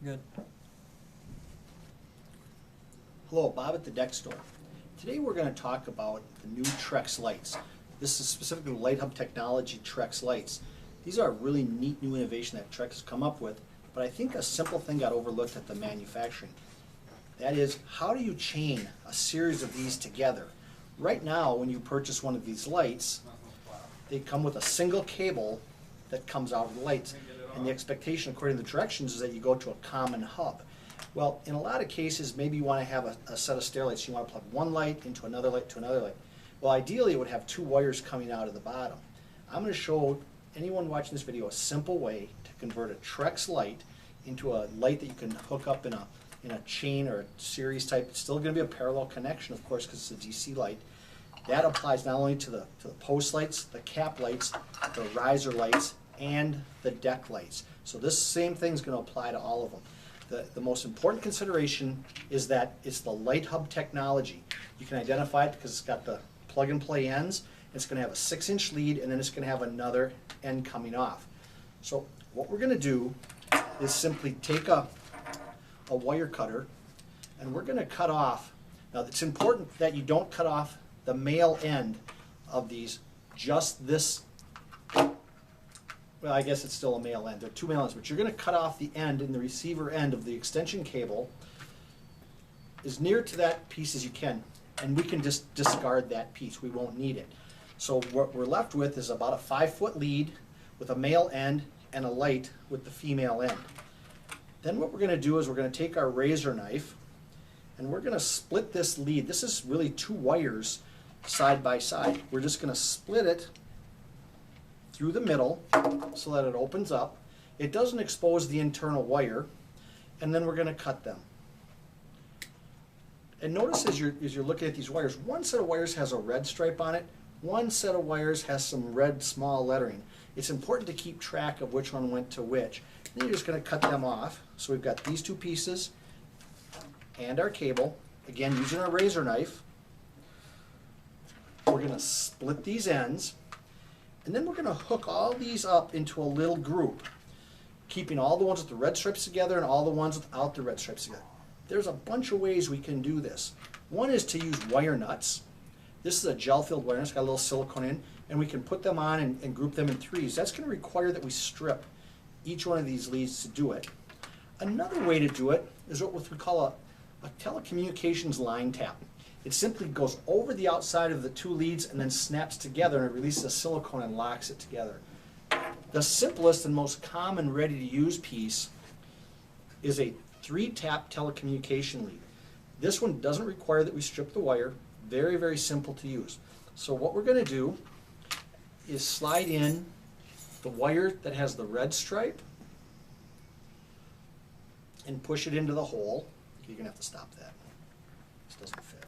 Good. Hello, Bob at the Deck Store. Today we're going to talk about the new Trex lights. This is specifically Lighthub technology Trex lights. These are a really neat new innovation that Trex has come up with, but I think a simple thing got overlooked at the manufacturing. That is, how do you chain a series of these together? Right now, when you purchase one of these lights, they come with a single cable that comes out of the lights. And the expectation, according to the directions, is that you go to a common hub. Well, in a lot of cases, maybe you want to have a set of stair lights. You want to plug one light into another light to another light. Well, ideally, it would have two wires coming out of the bottom. I'm going to show anyone watching this video a simple way to convert a Trex light into a light that you can hook up in a chain or a series type. It's still going to be a parallel connection, of course, because it's a DC light. That applies not only to the post lights, the cap lights, the riser lights, and the deck lights. So this same thing is going to apply to all of them. The most important consideration is that it's the Lighthub technology. You can identify it because it's got the plug-and-play ends. It's going to have a 6-inch lead, and then it's going to have another end coming off. So what we're going to do is simply take a wire cutter, and we're going to cut off. Now it's important that you don't cut off the male end of these, just this. Well, I guess it's still a male end. There are two male ends, but you're going to cut off the end in the receiver end of the extension cable as near to that piece as you can, and we can just discard that piece. We won't need it. So what we're left with is about a 5-foot lead with a male end and a light with the female end. Then what we're going to do is we're going to take our razor knife and we're going to split this lead. This is really two wires side by side. We're just going to split it through the middle so that it opens up. It doesn't expose the internal wire, and then we're going to cut them. And notice as you're looking at these wires, one set of wires has a red stripe on it, one set of wires has some red small lettering. It's important to keep track of which one went to which. And then you're just going to cut them off. So we've got these two pieces and our cable, again using our razor knife. We're going to split these ends. And then we're going to hook all these up into a little group, keeping all the ones with the red stripes together and all the ones without the red stripes together. There's a bunch of ways we can do this. One is to use wire nuts. This is a gel-filled wire nut. It's got a little silicone in, and we can put them on and group them in threes. That's going to require that we strip each one of these leads to do it. Another way to do it is what we call a telecommunications line tap. It simply goes over the outside of the two leads and then snaps together, and it releases a silicone and locks it together. The simplest and most common ready-to-use piece is a 3-tap telecommunication lead. This one doesn't require that we strip the wire. Very, very simple to use. So what we're going to do is slide in the wire that has the red stripe and push it into the hole. You're going to have to stop that. This doesn't fit.